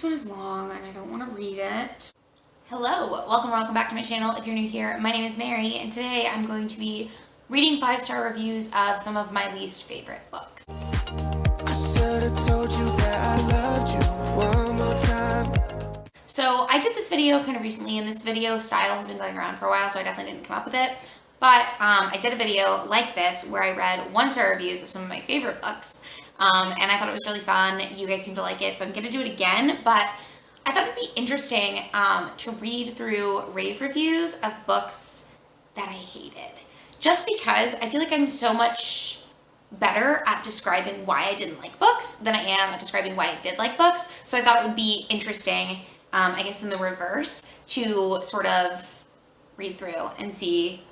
one is long and I don't want to read it. Hello, welcome back to my channel. If you're new here, my name is Mary, and today I'm going to be reading 5-star reviews of some of my least favorite books. I should've told you that I loved you one more time. So I did this video kind of recently, and this video style has been going around for a while, so I definitely didn't come up with it. But I did a video like this where I read 1-star reviews of some of my favorite books, and I thought it was really fun. You guys seem to like it, so I'm gonna do it again, but I thought it'd be interesting to read through rave reviews of books that I hated. Just because I feel like I'm so much better at describing why I didn't like books than I am at describing why I did like books. So I thought it would be interesting, I guess in the reverse, to sort of read through and see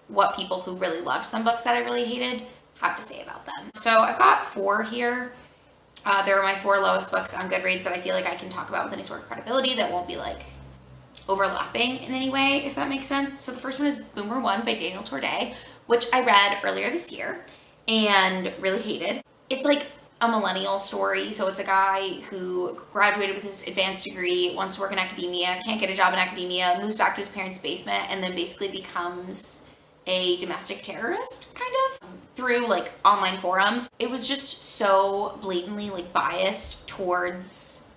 what people who really loved some books that I really hated have to say about them. So I've got 4 here. There are my 4 lowest books on Goodreads that I feel like I can talk about with any sort of credibility that won't be like overlapping in any way, if that makes sense. So the first one is Boomer 1 by Daniel Torday, which I read earlier this year and really hated. It's like a millennial story. So it's a guy who graduated with his advanced degree, wants to work in academia, can't get a job in academia, moves back to his parents' basement, and then basically becomes a domestic terrorist, kind of, through like online forums. It was just so blatantly like biased towards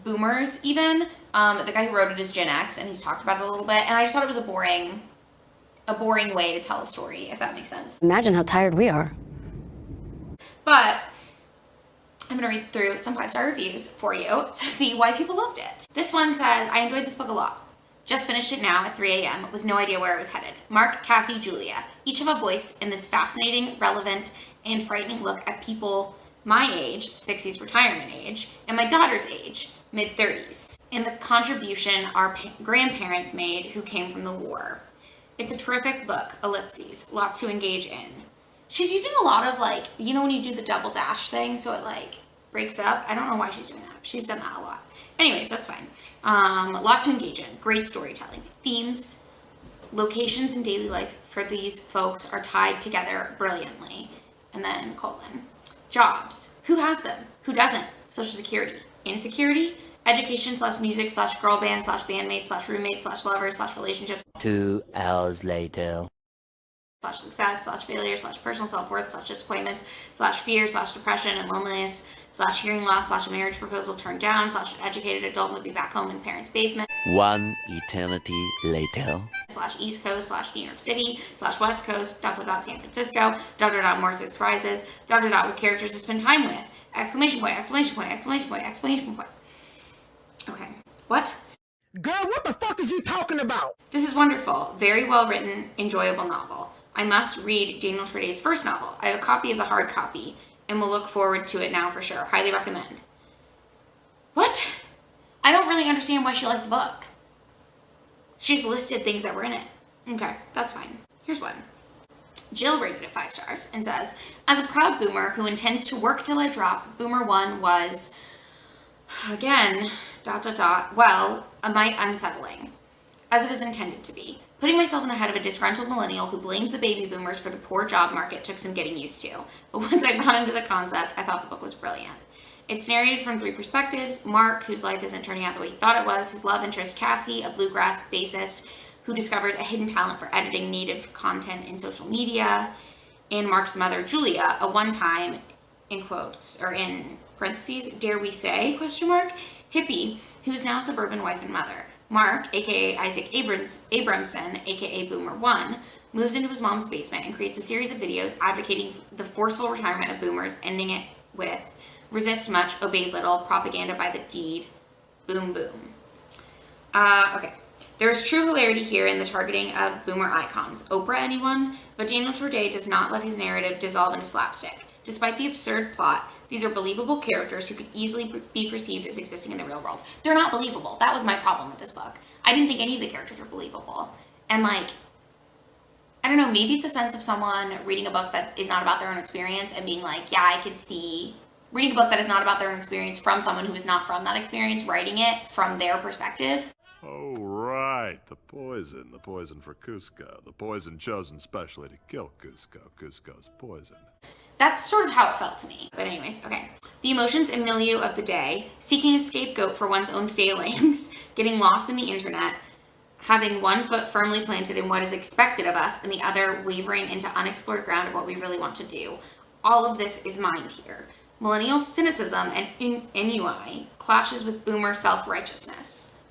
boomers even. The guy who wrote it is Gen X, and he's talked about it a little bit, and I just thought it was a boring way to tell a story, if that makes sense. Imagine how tired we are. But I'm gonna read through some 5-star reviews for you to see why people loved it. This one says, I enjoyed this book a lot. Just finished it now at 3 a.m. with no idea where it was headed. Mark, Cassie, Julia, each have a voice in this fascinating, relevant, and frightening look at people my age, 60s retirement age, and my daughter's age, mid-30s, and the contribution our grandparents made who came from the war. It's a terrific book, ellipses, lots to engage in. She's using a lot of like, you know when you do the double dash thing, so it like breaks up? I don't know why she's doing that. She's done that a lot. Anyways, that's fine. Lots to engage in. Great storytelling. Themes, locations, and daily life for these folks are tied together brilliantly. And then colon. Jobs. Who has them? Who doesn't? Social security. Insecurity. Education / music / girl band / bandmates / roommates / lovers / relationships. 2 hours later. Success / failure / personal self-worth / disappointments / fear / depression and loneliness / hearing loss / a marriage proposal turned down / an educated adult moving back home in parents' basement. 1 eternity later. / East Coast / New York City / West Coast .. San Francisco .. more surprises .. with characters to spend time with. Exclamation point, exclamation point, exclamation point, exclamation point. Okay. What? Girl, what the fuck is you talking about? This is wonderful. Very well written, enjoyable novel. I must read Daniel Torday's first novel. I have a copy of the hard copy and will look forward to it now for sure. Highly recommend. What? I don't really understand why she liked the book. She's listed things that were in it. Okay, that's fine. Here's one. Jill rated it 5 stars and says, as a proud boomer who intends to work till I drop, Boomer 1 was, again, ... well, a mite unsettling, as it is intended to be. Putting myself in the head of a disgruntled millennial who blames the baby boomers for the poor job market took some getting used to. But once I got into the concept, I thought the book was brilliant. It's narrated from 3 perspectives. Mark, whose life isn't turning out the way he thought it was, his love interest Cassie, a bluegrass bassist who discovers a hidden talent for editing native content in social media, and Mark's mother, Julia, a one-time, in quotes, or in parentheses, dare we say, question mark, hippie, who's now suburban wife and mother. Mark, aka Isaac Abramson, aka Boomer 1, moves into his mom's basement and creates a series of videos advocating the forceful retirement of boomers, ending it with resist much, obey little, propaganda by the deed, boom boom. Okay. There is true hilarity here in the targeting of boomer icons. Oprah, anyone? But Daniel Torday does not let his narrative dissolve into slapstick. Despite the absurd plot, these are believable characters who could easily be perceived as existing in the real world. They're not believable. That was my problem with this book. I didn't think any of the characters were believable. And like, I don't know, maybe it's a sense of someone reading a book that is not about their own experience and being like, yeah, I could see, reading a book that is not about their own experience from someone who is not from that experience, writing it from their perspective. Oh, right. The poison for Cusco. The poison chosen specially to kill Cusco. Cusco's poison. That's sort of how it felt to me. But anyways, okay. The emotions and milieu of the day, seeking a scapegoat for one's own failings, getting lost in the internet, having one foot firmly planted in what is expected of us and the other wavering into unexplored ground of what we really want to do. All of this is mined here. Millennial cynicism and ennui clashes with boomer self-righteousness.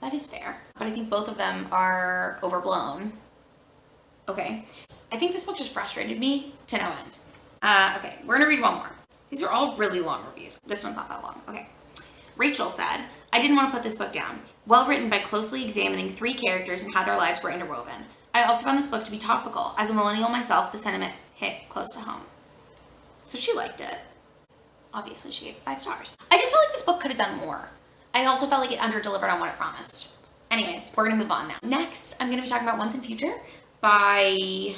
That is fair, but I think both of them are overblown. Okay. I think this book just frustrated me to no end. Okay, we're gonna read one more. These are all really long reviews. This one's not that long. Okay. Rachel said, I didn't want to put this book down. Well written by closely examining 3 characters and how their lives were interwoven. I also found this book to be topical. As a millennial myself, the sentiment hit close to home. So she liked it. Obviously, she gave it 5 stars. I just feel like this book could have done more. I also felt like it under-delivered on what it promised. Anyways, we're gonna move on now. Next, I'm gonna be talking about Once and Future by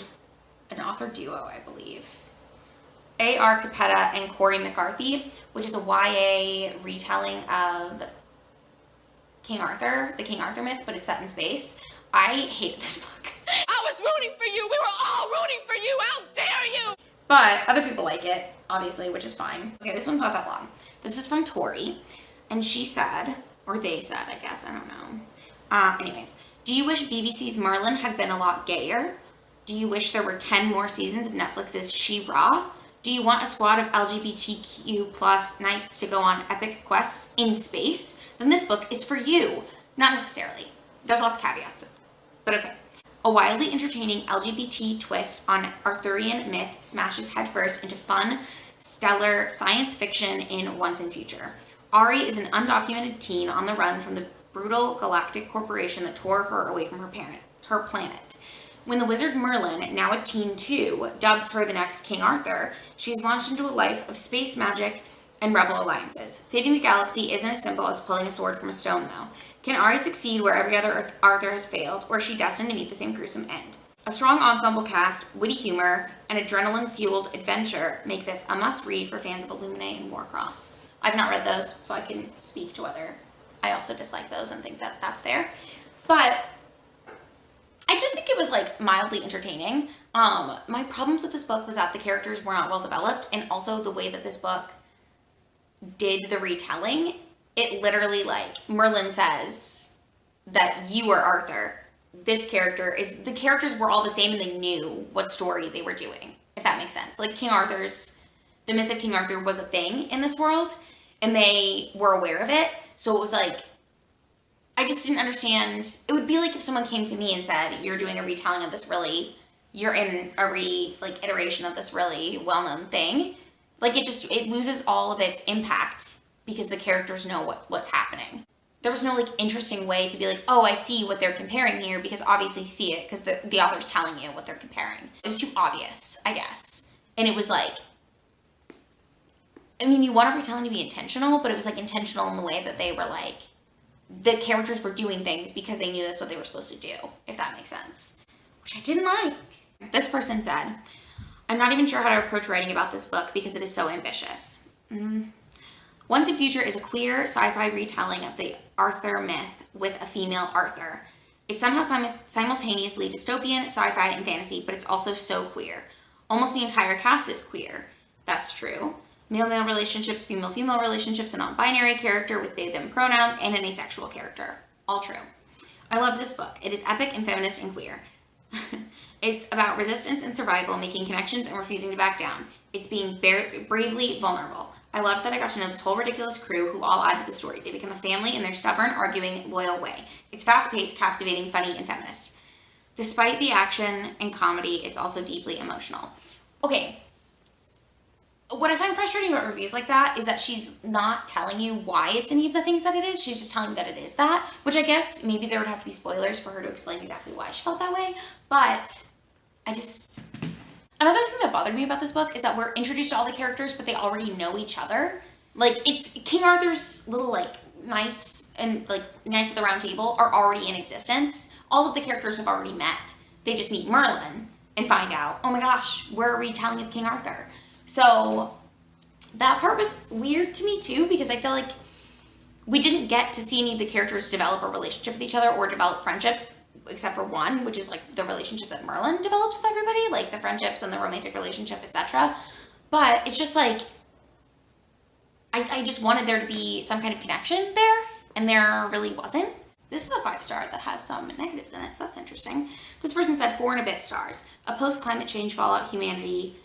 an author duo, I believe. A.R. Capetta and Corey McCarthy, which is a YA retelling of King Arthur, the King Arthur myth, but it's set in space. I hated this book. I was rooting for you. We were all rooting for you. How dare you? But other people like it, obviously, which is fine. Okay, this one's not that long. This is from Tori, and she said, or they said, I guess, I don't know. Anyways, do you wish BBC's Merlin had been a lot gayer? Do you wish there were 10 more seasons of Netflix's She-Ra? Do you want a squad of LGBTQ plus knights to go on epic quests in space? Then this book is for you. Not necessarily. There's lots of caveats, but okay. A wildly entertaining LGBT twist on Arthurian myth smashes headfirst into fun, stellar science fiction in Once and Future. Ari is an undocumented teen on the run from the brutal galactic corporation that tore her away from her planet. When the wizard Merlin, now a teen too, dubs her the next King Arthur, she's launched into a life of space magic and rebel alliances. Saving the galaxy isn't as simple as pulling a sword from a stone, though. Can Ari succeed where every other Arthur has failed, or is she destined to meet the same gruesome end? A strong ensemble cast, witty humor, and adrenaline-fueled adventure make this a must-read for fans of Illuminae and Warcross. I've not read those, so I can speak to whether I also dislike those and think that that's fair. But I did think it was like mildly entertaining. My problems with this book was that the characters were not well developed, and also the way that this book did the retelling. It literally, like, Merlin says that you are Arthur. This character is, the characters were all the same and they knew what story they were doing, if that makes sense. Like the myth of King Arthur was a thing in this world and they were aware of it. So it was like, I just didn't understand. It would be like if someone came to me and said, you're doing a retelling of this really, you're in a iteration of this really well-known thing. Like it loses all of its impact because the characters know what's happening. There was no like interesting way to be like, oh, I see what they're comparing here, because obviously you see it because the author's telling you what they're comparing. It was too obvious, I guess. And it was like, I mean, you want a retelling to be intentional, but it was like intentional in the way that they were like, the characters were doing things because they knew that's what they were supposed to do, if that makes sense. Which I didn't like. This person said, I'm not even sure how to approach writing about this book because it is so ambitious. Once and Future is a queer sci-fi retelling of the Arthur myth with a female Arthur. It's somehow simultaneously dystopian, sci-fi, and fantasy, but it's also so queer. Almost the entire cast is queer. That's true. Male-male relationships, female-female relationships, a non-binary character with they-them pronouns, and an asexual character. All true. I love this book. It is epic and feminist and queer. It's about resistance and survival, making connections and refusing to back down. It's being bravely vulnerable. I loved that I got to know this whole ridiculous crew who all add to the story. They become a family in their stubborn, arguing, loyal way. It's fast-paced, captivating, funny, and feminist. Despite the action and comedy, it's also deeply emotional. Okay. What I find frustrating about reviews like that is that she's not telling you why it's any of the things that it is. She's just telling you that it is that, which I guess maybe there would have to be spoilers for her to explain exactly why she felt that way. But another thing that bothered me about this book is that we're introduced to all the characters, but they already know each other. Like, it's King Arthur's little, like, knights and, like, Knights of the Round Table are already in existence. All of the characters have already met. They just meet Merlin and find out, oh my gosh, we're a retelling of King Arthur. So that part was weird to me too, because I feel like We didn't get to see any of the characters develop a relationship with each other or develop friendships, except for one, which is like the relationship that Merlin develops with everybody, like the friendships and the romantic relationship, etc. But it's just like, I just wanted there to be some kind of connection there, and there really wasn't. This is a 5-star that has some negatives in it, so that's interesting. This person said 4 and a bit stars. A post-climate change fallout humanity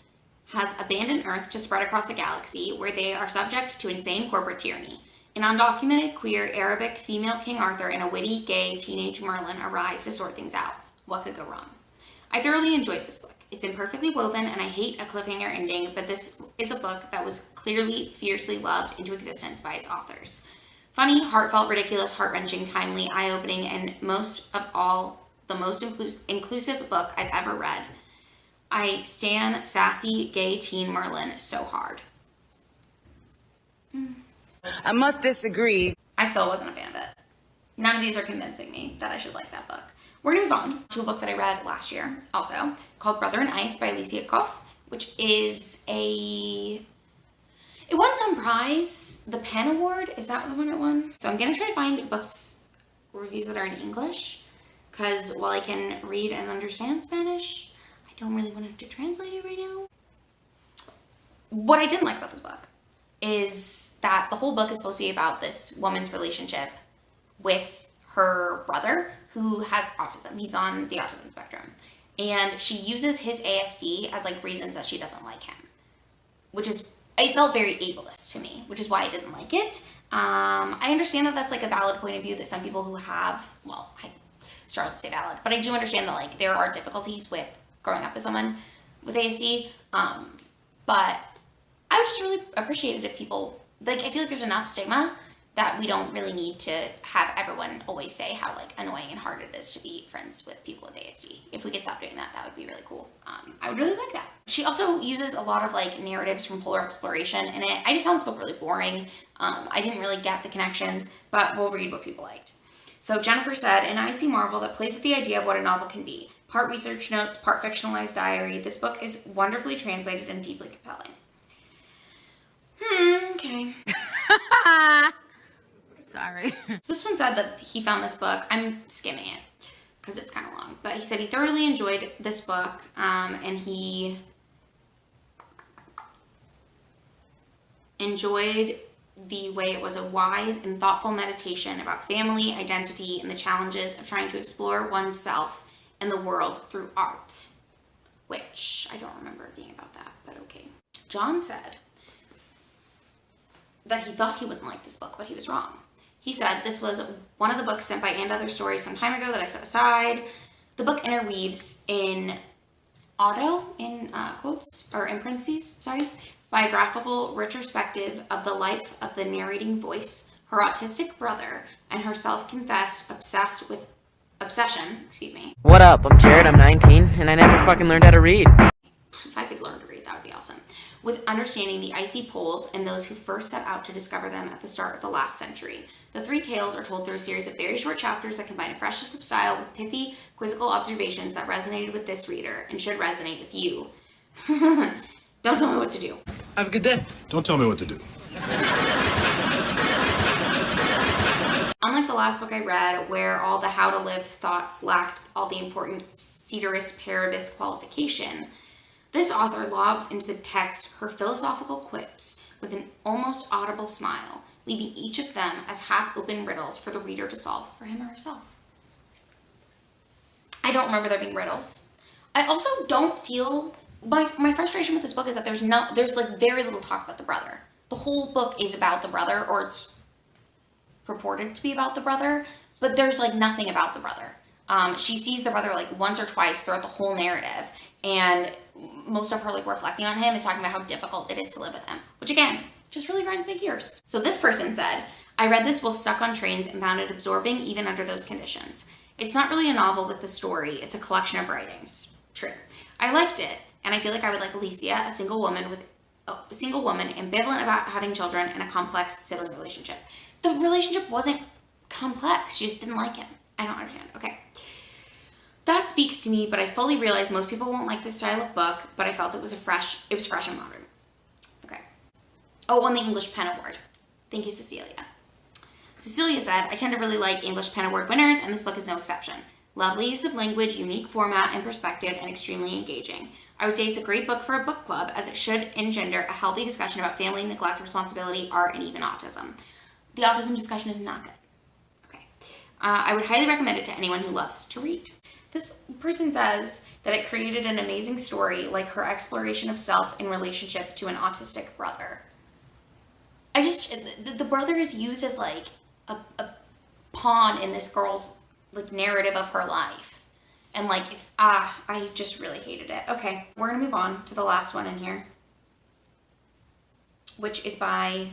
has abandoned Earth to spread across the galaxy, where they are subject to insane corporate tyranny. An undocumented, queer, Arabic female King Arthur and a witty, gay, teenage Merlin arise to sort things out. What could go wrong? I thoroughly enjoyed this book. It's imperfectly woven, and I hate a cliffhanger ending, but this is a book that was clearly, fiercely loved into existence by its authors. Funny, heartfelt, ridiculous, heart-wrenching, timely, eye-opening, and most of all, the most inclusive book I've ever read. I stan sassy, gay teen Merlin so hard. I must disagree. I still wasn't a fan of it. None of these are convincing me that I should like that book. We're gonna move on to a book that I read last year, also, called Brother in Ice by Alicia Koff, which is it won some prize, the Pen Award, is that the one it won? So I'm gonna try to find books, reviews that are in English, because while I can read and understand Spanish, I don't really want to have to translate it right now. What I didn't like about this book is that the whole book is supposed to be about this woman's relationship with her brother who has autism. He's on the autism spectrum. And she uses his ASD as like reasons that she doesn't like him. Which is, it felt very ableist to me, which is why I didn't like it. I understand that that's like a valid point of view that some people who have, well, I struggle to say valid, but I do understand that like there are difficulties with growing up as someone with ASD. But I would just really appreciate it if people, like, I feel like there's enough stigma that we don't really need to have everyone always say how, like, annoying and hard it is to be friends with people with ASD. If we could stop doing that, that would be really cool. I would really like that. She also uses a lot of, like, narratives from Polar Exploration in it. I just found this book really boring. I didn't really get the connections, but we'll read what people liked. So Jennifer said, an icy marvel that plays with the idea of what a novel can be. Part research notes, part fictionalized diary. This book is wonderfully translated and deeply compelling. Okay. Sorry. This one said that he found this book. I'm skimming it because it's kind of long. But he said he thoroughly enjoyed this book, and he enjoyed the way it was a wise and thoughtful meditation about family, identity, and the challenges of trying to explore oneself and the world through art. Which, I don't remember it being about that, but okay. John said that he thought he wouldn't like this book, but he was wrong. He said this was one of the books sent by And Other Stories some time ago that I set aside. The book interweaves in in quotes, or in parentheses, sorry, biographical retrospective of the life of the narrating voice, her autistic brother, and her self-confessed obsession. What up? I'm Jared, I'm 19, and I never fucking learned how to read. If I could learn to read, that would be awesome. With understanding the icy poles and those who first set out to discover them at the start of the last century. The 3 tales are told through a series of very short chapters that combine a freshness of style with pithy, quizzical observations that resonated with this reader and should resonate with you. Don't tell me what to do. Have a good day. Don't tell me what to do. Unlike the last book I read, where all the how to live thoughts lacked all the important ceteris paribus qualification, this author lobs into the text her philosophical quips with an almost audible smile, leaving each of them as half-open riddles for the reader to solve for him or herself. I don't remember there being riddles. I also don't feel, my frustration with this book is that there's like very little talk about the brother. The whole book is about the brother, or it's purported to be about the brother, but there's like nothing about the brother. She sees the brother like once or twice throughout the whole narrative, and most of her like reflecting on him is talking about how difficult it is to live with him, which again, just really grinds my gears. So this person said, I read this while stuck on trains and found it absorbing even under those conditions. It's not really a novel with the story, it's a collection of writings. True. I liked it, and I feel like I would like Alicia, a single woman ambivalent about having children and a complex sibling relationship. The relationship wasn't complex, she just didn't like him. I don't understand. Okay. That speaks to me, but I fully realize most people won't like this style of book, but I felt it was fresh and modern. Okay. Oh, won the English Pen Award. Thank you, Cecilia. Cecilia said, I tend to really like English Pen Award winners, and this book is no exception. Lovely use of language, unique format and perspective, and extremely engaging. I would say it's a great book for a book club, as it should engender a healthy discussion about family, neglect, responsibility, art, and even autism. The autism discussion is not good. Okay. I would highly recommend it to anyone who loves to read. This person says that it created an amazing story, like her exploration of self in relationship to an autistic brother. The brother is used as like a pawn in this girl's like narrative of her life. And like, I just really hated it. Okay, we're gonna move on to the last one in here, which is by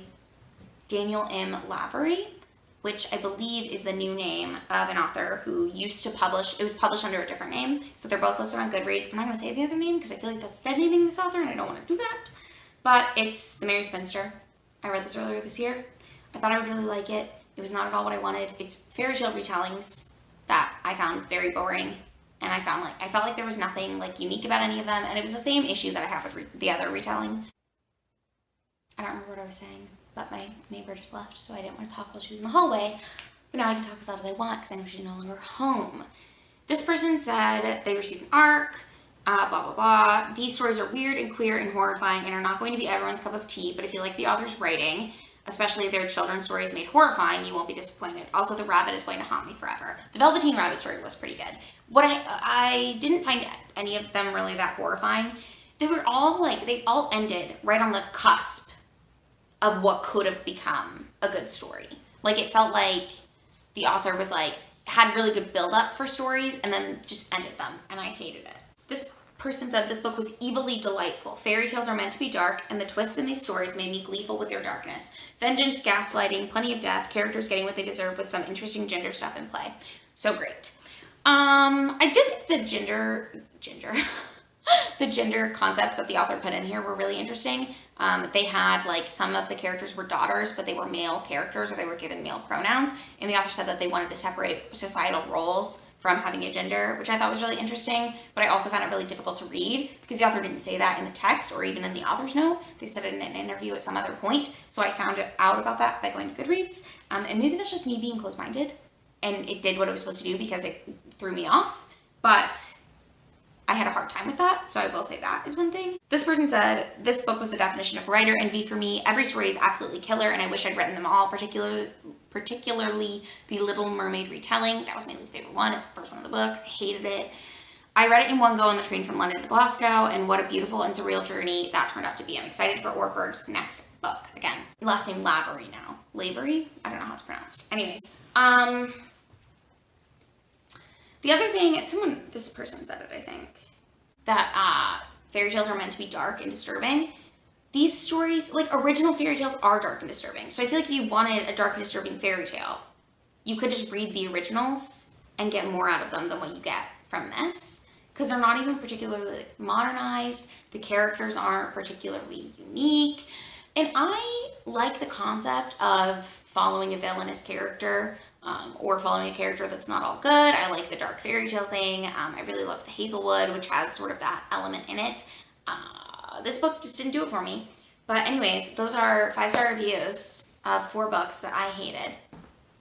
Daniel M. Lavery, which I believe is the new name of an author who used to publish, it was published under a different name. So they're both listed on Goodreads. I'm not gonna say the other name because I feel like that's dead naming this author and I don't wanna do that. But it's The Merry Spinster. I read this earlier this year. I thought I would really like it. It was not at all what I wanted. It's fairy tale retellings that I found very boring. And I felt like there was nothing like unique about any of them. And it was the same issue that I have with the other retelling. I don't remember what I was saying, but my neighbor just left, so I didn't want to talk while she was in the hallway. But now I can talk as loud as I want because I know she's no longer home. This person said they received an ARC, blah, blah, blah. These stories are weird and queer and horrifying and are not going to be everyone's cup of tea, but if you like the author's writing, especially their children's stories made horrifying, you won't be disappointed. Also, the rabbit is going to haunt me forever. The Velveteen Rabbit story was pretty good. What I didn't find any of them really that horrifying. They all ended right on the cusp of what could have become a good story. Like, it felt like the author was like, had really good build up for stories and then just ended them, and I hated it. This person said this book was evilly delightful. Fairy tales are meant to be dark, and the twists in these stories made me gleeful with their darkness. Vengeance, gaslighting, plenty of death, characters getting what they deserve with some interesting gender stuff in play. So great. I did think the gender concepts that the author put in here were really interesting. They had like some of the characters were daughters, but they were male characters or they were given male pronouns. And the author said that they wanted to separate societal roles from having a gender, which I thought was really interesting, but I also found it really difficult to read because the author didn't say that in the text or even in the author's note. They said it in an interview at some other point. So I found out about that by going to Goodreads. And maybe that's just me being closed-minded and it did what it was supposed to do because it threw me off, but I had a hard time with that, so I will say that is one thing. This person said, this book was the definition of writer envy for me. Every story is absolutely killer, and I wish I'd written them all, particularly the Little Mermaid retelling. That was my least favorite one. It's the first one of the book. I hated it. I read it in one go on the train from London to Glasgow, and what a beautiful and surreal journey that turned out to be. I'm excited for Orberg's next book. Again, last name Lavery now. Lavery? I don't know how it's pronounced. Anyways, the other thing, this person said it, I think, that fairy tales are meant to be dark and disturbing. These stories, like original fairy tales, are dark and disturbing. So I feel like if you wanted a dark and disturbing fairy tale, you could just read the originals and get more out of them than what you get from this. Because they're not even particularly modernized. The characters aren't particularly unique. And I like the concept of following a villainous character or following a character that's not all good. I like the dark fairy tale thing. I really love the Hazelwood, which has sort of that element in it. This book just didn't do it for me. But anyways, those are 5-star reviews of 4 books that I hated.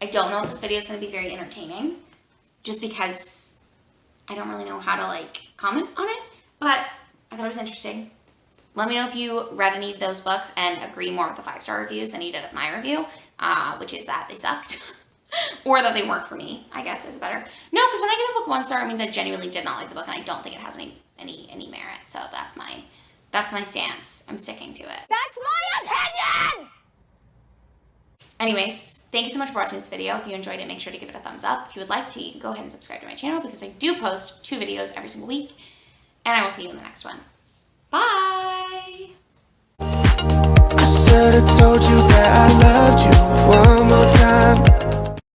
I don't know if this video is going to be very entertaining, just because I don't really know how to like comment on it, but I thought it was interesting. Let me know if you read any of those books and agree more with the 5-star reviews than you did of my review, which is that they sucked. Or that they weren't for me, I guess is better. No, because when I give a book 1 star, it means I genuinely did not like the book and I don't think it has any merit. So that's my stance. I'm sticking to it. That's my opinion! Anyways, thank you so much for watching this video. If you enjoyed it, make sure to give it a thumbs up. If you would like to, you can go ahead and subscribe to my channel because I do post 2 videos every single week. And I will see you in the next one. Bye! I should have told you